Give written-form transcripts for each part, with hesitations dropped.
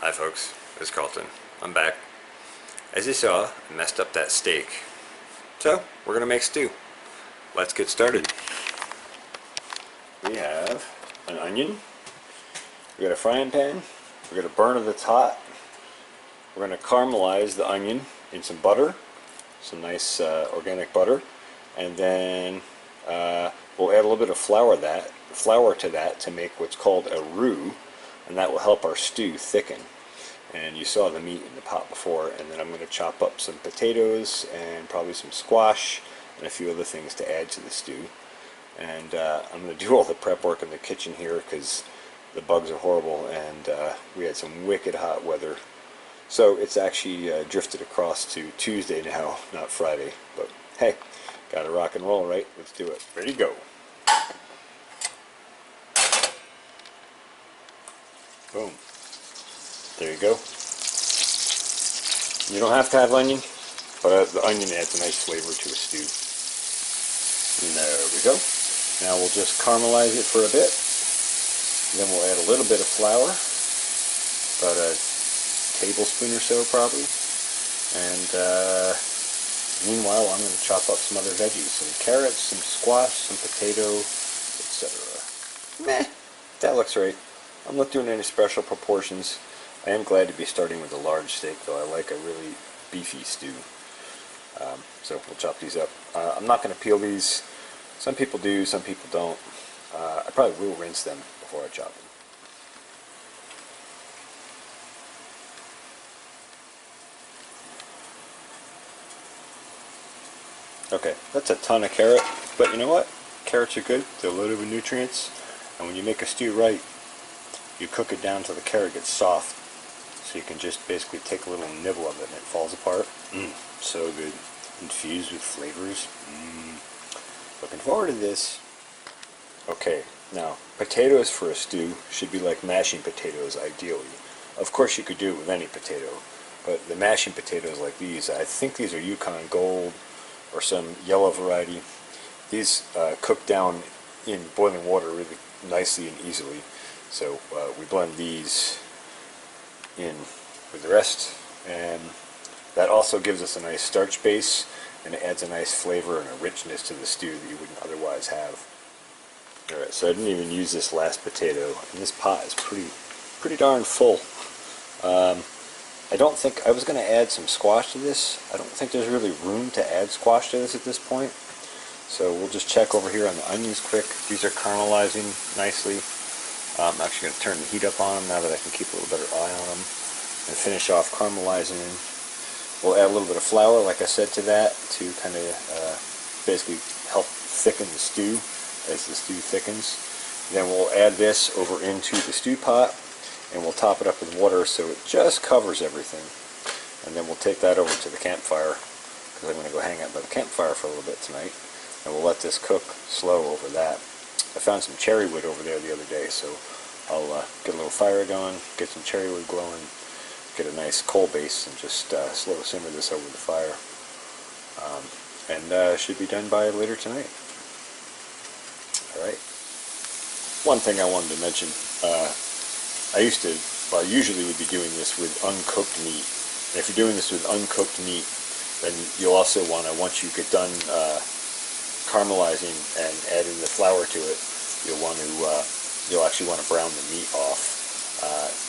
Hi folks, it's Carlton. I'm back. As you saw, I messed up that steak. So, we're gonna make stew. Let's get started. We have an onion. We got a frying pan. We got a burner that's hot. We're gonna caramelize the onion in some butter, some nice organic butter, and then we'll add a little bit of flour to that to make what's called a roux, and that will help our stew thicken. And you saw the meat in the pot before, and then I'm going to chop up some potatoes and probably some squash and a few other things to add to the stew. And I'm going to do all the prep work in the kitchen here because the bugs are horrible, and we had some wicked hot weather. So it's actually drifted across to Tuesday now, not Friday. But hey, gotta rock and roll, right? Let's do it. Ready to go. Boom. There you go. You don't have to have onion, but the onion adds a nice flavor to a stew. And there we go. Now we'll just caramelize it for a bit. Then we'll add a little bit of flour, about a tablespoon or so probably. And meanwhile, I'm going to chop up some other veggies, some carrots, some squash, some potato, etc. Meh, that looks right. I'm not doing any special proportions. I am glad to be starting with a large steak, though. I like a really beefy stew. So we'll chop these up. I'm not going to peel these. Some people do, some people don't. I probably will rinse them before I chop them. Okay, that's a ton of carrot, but you know what? Carrots are good. They're loaded with nutrients, and when you make a stew right, you cook it down till the carrot gets soft, so you can just basically take a little nibble of it and it falls apart. So good. Infused with flavors. Looking forward to this. Okay, now potatoes for a stew should be like mashing potatoes ideally. Of course you could do it with any potato, but the mashing potatoes like these, I think these are Yukon Gold or some yellow variety. These cook down in boiling water really nicely and easily. So we blend these in with the rest, and that also gives us a nice starch base, and it adds a nice flavor and a richness to the stew that you wouldn't otherwise have. Alright, so I didn't even use this last potato, and this pot is pretty darn full. I don't think, I was going to add some squash to this. I don't think there's really room to add squash to this at this point. So we'll just check over here on the onions quick. These are caramelizing nicely. I'm actually going to turn the heat up on them now that I can keep a little better eye on them, and finish off caramelizing them. We'll add a little bit of flour, like I said, to that to kind of basically help thicken the stew as the stew thickens. Then we'll add this over into the stew pot, and we'll top it up with water so it just covers everything. And then we'll take that over to the campfire, because I'm going to go hang out by the campfire for a little bit tonight, and we'll let this cook slow over that. I found some cherry wood over there the other day, so I'll get a little fire going, get some cherry wood glowing, get a nice coal base, and just slow simmer this over the fire. And should be done by later tonight. Alright. One thing I wanted to mention, I usually would be doing this with uncooked meat. And if you're doing this with uncooked meat, then you'll also want to, once you get done caramelizing and adding the flour to it, you'll actually want to brown the meat off.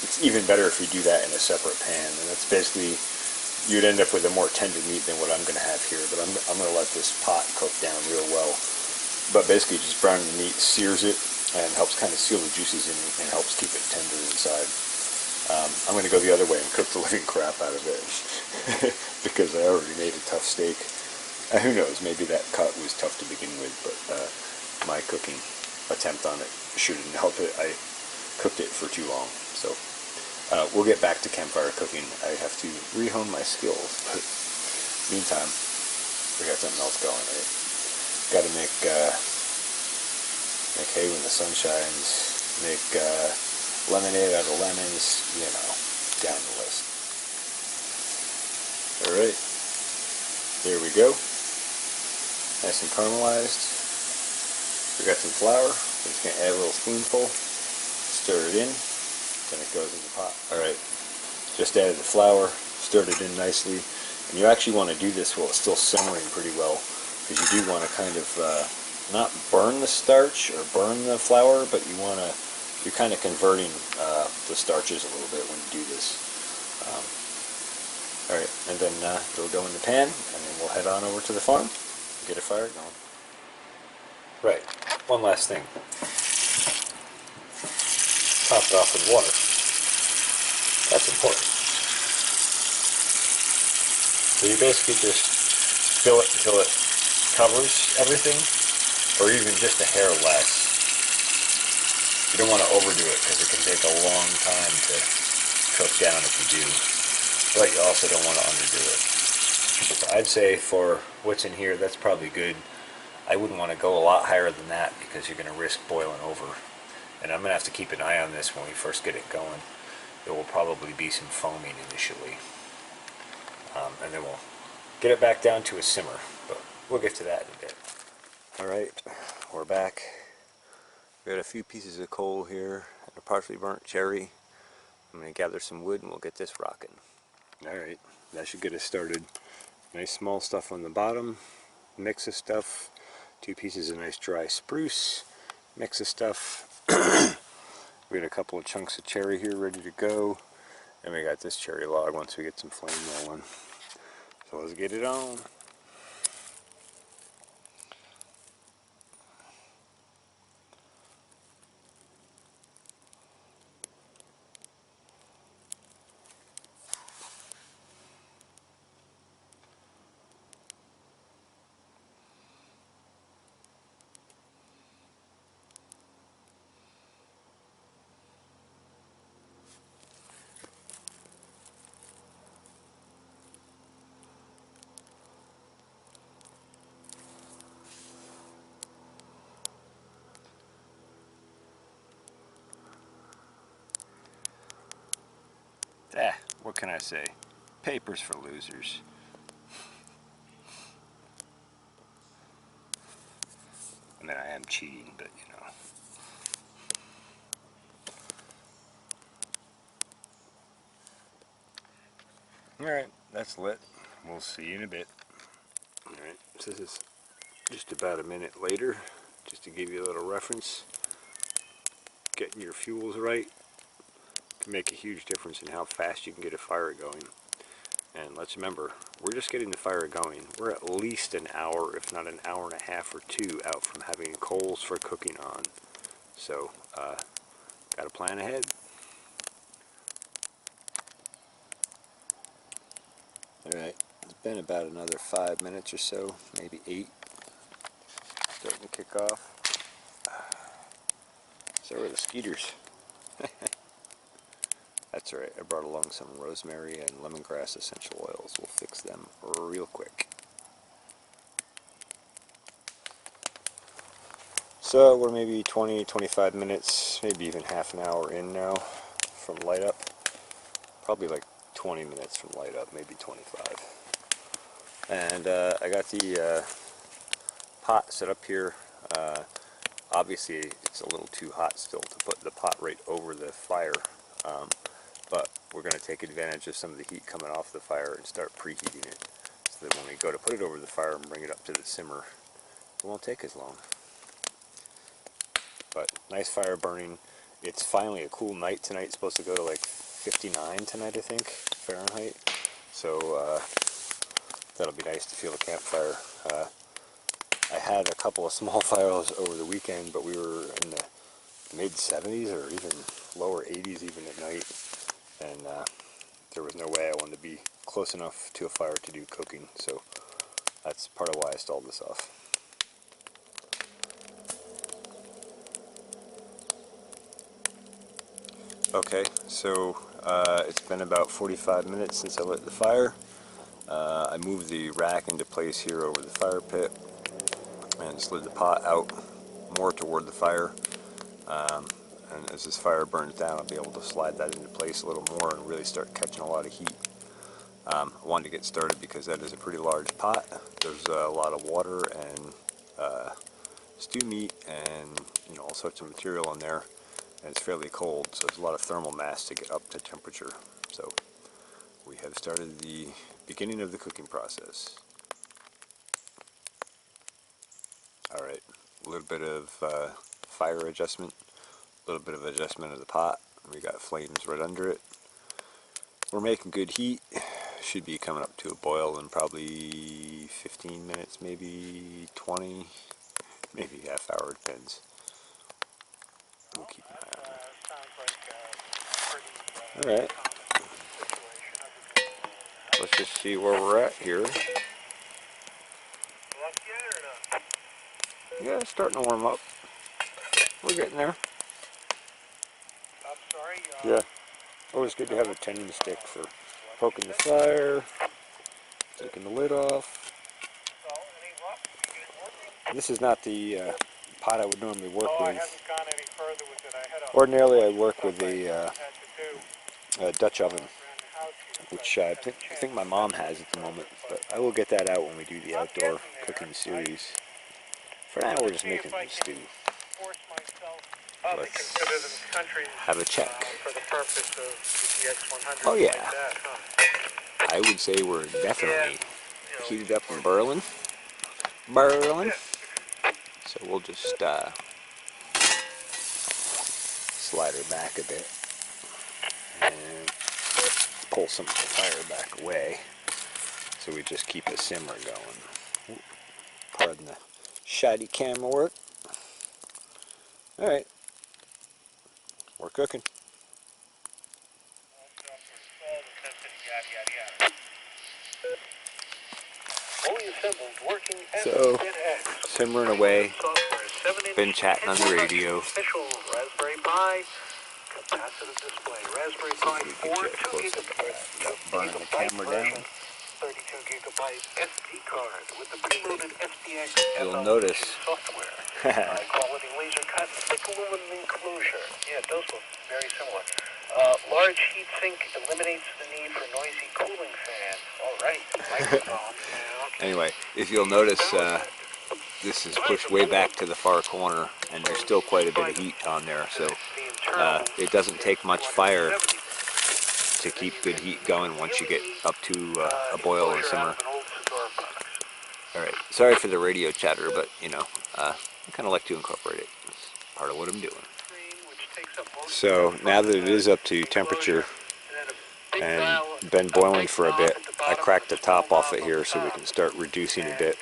It's even better if you do that in a separate pan, and that's basically, you'd end up with a more tender meat than what I'm going to have here, but I'm going to let this pot cook down real well. But basically just browning the meat sears it and helps kind of seal the juices in and helps keep it tender inside. I'm going to go the other way and cook the living crap out of it because I already made a tough steak. Who knows, maybe that cut was tough to begin with, but my cooking attempt on it sure didn't help it. I cooked it for too long. So we'll get back to campfire cooking. I have to rehone my skills, but meantime, we got something else going, right? Got to make hay when the sun shines, make lemonade out of lemons, you know, down the list. Alright, there we go. Nice and caramelized. We got some flour. I'm just going to add a little spoonful, stir it in, then it goes in the pot. Alright, Just added the flour, stirred it in nicely, and you actually want to do this while it's still simmering pretty well, because you do want to kind of not burn the starch or burn the flour, but you're kind of converting the starches a little bit when you do this. Alright, and then it'll go in the pan, and then we'll head on over to the farm, get a fire going. Right, one last thing. Top it off with water. That's important. So you basically just fill it until it covers everything, or even just a hair less. You don't want to overdo it because it can take a long time to cook down if you do, but you also don't want to underdo it. So I'd say for what's in here, that's probably good. I wouldn't want to go a lot higher than that because you're going to risk boiling over. And I'm going to have to keep an eye on this when we first get it going. There will probably be some foaming initially. And then we'll get it back down to a simmer, but we'll get to that in a bit. Alright, we're back. We got a few pieces of coal here and a partially burnt cherry. I'm going to gather some wood and we'll get this rocking. Alright, that should get us started. Nice small stuff on the bottom, mix of stuff, 2 pieces of nice dry spruce, mix of stuff. We got a couple of chunks of cherry here ready to go, and we got this cherry log once we get some flame rolling. So let's get it on. What can I say? Paper's for losers. I mean, I am cheating, but you know. Alright, that's lit. We'll see you in a bit. Alright, so this is just about a minute later, just to give you a little reference. Getting your fuels right can make a huge difference in how fast you can get a fire going. And let's remember, we're just getting the fire going. We're at least an hour, if not an hour and a half or 2 out from having coals for cooking on. So, gotta plan ahead. Alright, it's been about another 5 minutes or so, maybe 8. Starting to kick off. So are the skeeters. That's alright, I brought along some rosemary and lemongrass essential oils. We'll fix them real quick. So we're maybe 20-25 minutes, maybe even half an hour in now from light up. Probably like 20 minutes from light up, maybe 25. And I got the pot set up here. Obviously it's a little too hot still to put the pot right over the fire. But we're going to take advantage of some of the heat coming off the fire and start preheating it, so that when we go to put it over the fire and bring it up to the simmer, it won't take as long. But nice fire burning. It's finally a cool night tonight. It's supposed to go to like 59 tonight, I think, Fahrenheit. So that'll be nice to feel the campfire. I had a couple of small fires over the weekend, but we were in the mid-70s or even lower 80s even at night. And there was no way I wanted to be close enough to a fire to do cooking, so that's part of why I stalled this off. Okay, so it's been about 45 minutes since I lit the fire. I moved the rack into place here over the fire pit and slid the pot out more toward the fire. And as this fire burns down, I'll be able to slide that into place a little more and really start catching a lot of heat. I wanted to get started because that is a pretty large pot. There's a lot of water and stew meat and all sorts of material in there, and it's fairly cold, so there's a lot of thermal mass to get up to temperature. So we have started the beginning of the cooking process. Alright, a little bit of fire adjustment, a little bit of adjustment of the pot. We got flames right under it. We're making good heat. Should be coming up to a boil in probably 15 minutes, maybe 20, maybe half hour, depends. We'll keep an eye on it. Alright. Let's just see where we're at here. Yeah, it's starting to warm up. We're getting there. Yeah. Always good to have a tending stick for poking the fire, taking the lid off. This is not the pot I would normally work with. Ordinarily I work with a Dutch oven, which I think my mom has at the moment, but I will get that out when we do the outdoor cooking series. For now we're just making some stew. Let's have a check. Oh yeah, I would say we're definitely heated up and burling. So we'll just slide her back a bit and pull some of the fire back away so we just keep a simmer going. Pardon the shoddy camera work. Alright, we're cooking. So, simmering away, been chatting on the radio. See if we can get a close up of that. Burning the camera down. You'll notice quality laser cut, thick aluminum enclosure. Yeah, it does look very similar. Large heat sink eliminates the need for noisy cooling fans. All right. Microphone. Anyway, if you'll notice, this is pushed way back to the far corner, and there's still quite a bit of heat on there. So it doesn't take much fire to keep good heat going once you get up to a boil and simmer. Alright, sorry for the radio chatter, but you know, I kind of like to incorporate it. It's part of what I'm doing. So now that it is up to temperature and been boiling for a bit, I cracked the top off it here so we can start reducing a bit.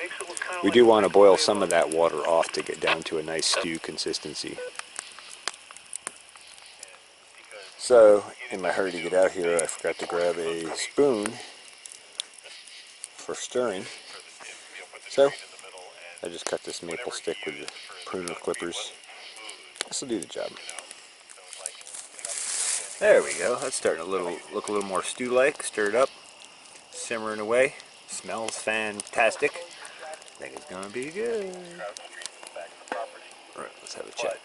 We do want to boil some of that water off to get down to a nice stew consistency. So, in my hurry to get out here, I forgot to grab a spoon for stirring. So, I just cut this maple stick with the pruner clippers. This will do the job. There we go. That's starting to look a little more stew-like. Stirred up, simmering away. Smells fantastic. I think it's gonna be good. All right, let's have a check.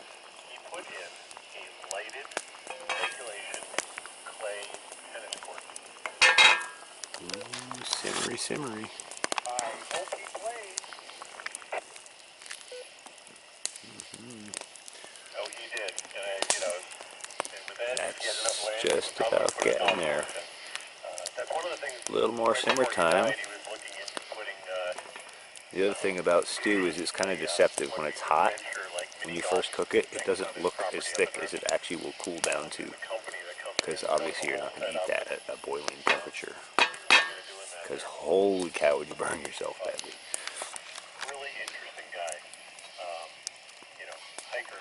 Ooh, simmery, simmery. That's just about getting there. A little more simmer time. The other thing about stew is it's kind of deceptive when it's hot. When you first cook it, it doesn't look as thick as it actually will cool down to. Because obviously you're not going to eat that at a boiling temperature. Because holy cow, would you burn yourself badly.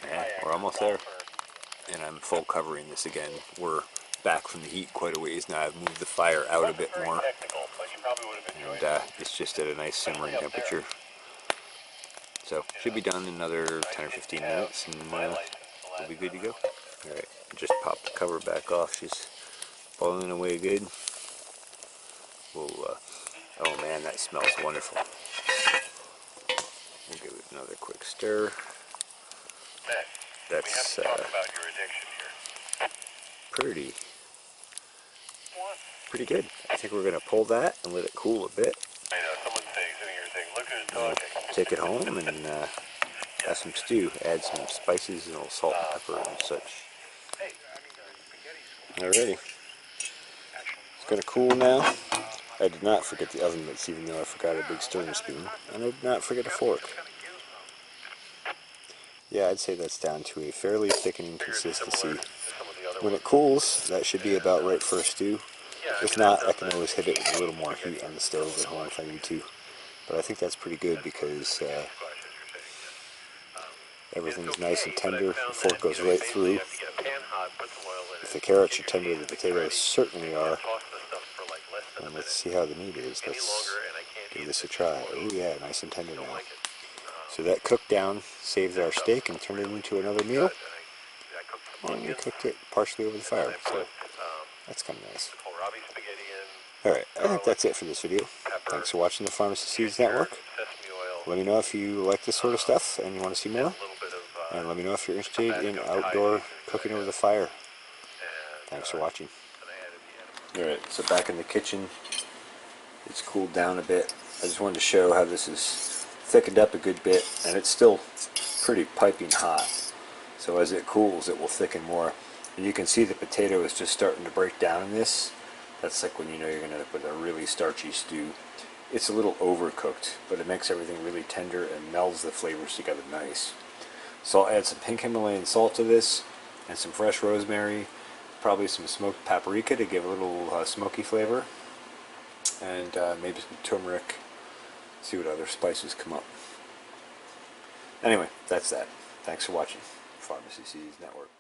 Yeah, we're almost there. And I'm full covering this again. We're back from the heat quite a ways now. I've moved the fire out a bit more. And it's just at a nice simmering temperature. So, should be done in another 10 or 15 minutes and we'll be good to go. Alright, just pop the cover back off. She's boiling away good. We'll, oh man, that smells wonderful. We'll give it another quick stir. That's pretty good. I think we're going to pull that and let it cool a bit. Take it home and have some stew. Add some spices and a little salt and pepper and such. Alrighty. Gonna cool now. I did not forget the oven mitts, even though I forgot a big stirring spoon, and I did not forget a fork. Yeah, I'd say that's down to a fairly thickening consistency. When it cools, that should be about right for a stew. If not, I can always hit it with a little more heat on the stove at home if I need to. But I think that's pretty good because everything's nice and tender. The fork goes right through. If the carrots are tender, the potatoes certainly are. And let's see how the meat is. Let's give this a try. Oh yeah, nice and tender now. So that cooked down, saved our steak and turned it into another meal. And we cooked it partially over the fire, so that's kind of nice. Alright, I think that's it for this video. Thanks for watching the Pharmacy Seeds Network. Let me know if you like this sort of stuff and you want to see more. And let me know if you're interested in outdoor cooking over the fire. Thanks for watching. Alright, so back in the kitchen. It's cooled down a bit. I just wanted to show how this is thickened up a good bit, and it's still pretty piping hot. So as it cools, it will thicken more. And you can see the potato is just starting to break down in this. That's like when you know you're going to end up with a really starchy stew. It's a little overcooked, but it makes everything really tender and melds the flavors together nice. So I'll add some pink Himalayan salt to this, and some fresh rosemary, probably some smoked paprika to give a little smoky flavor, and maybe some turmeric. See what other spices come up. Anyway, that's that. Thanks for watching. Pharmacy Seeds Network.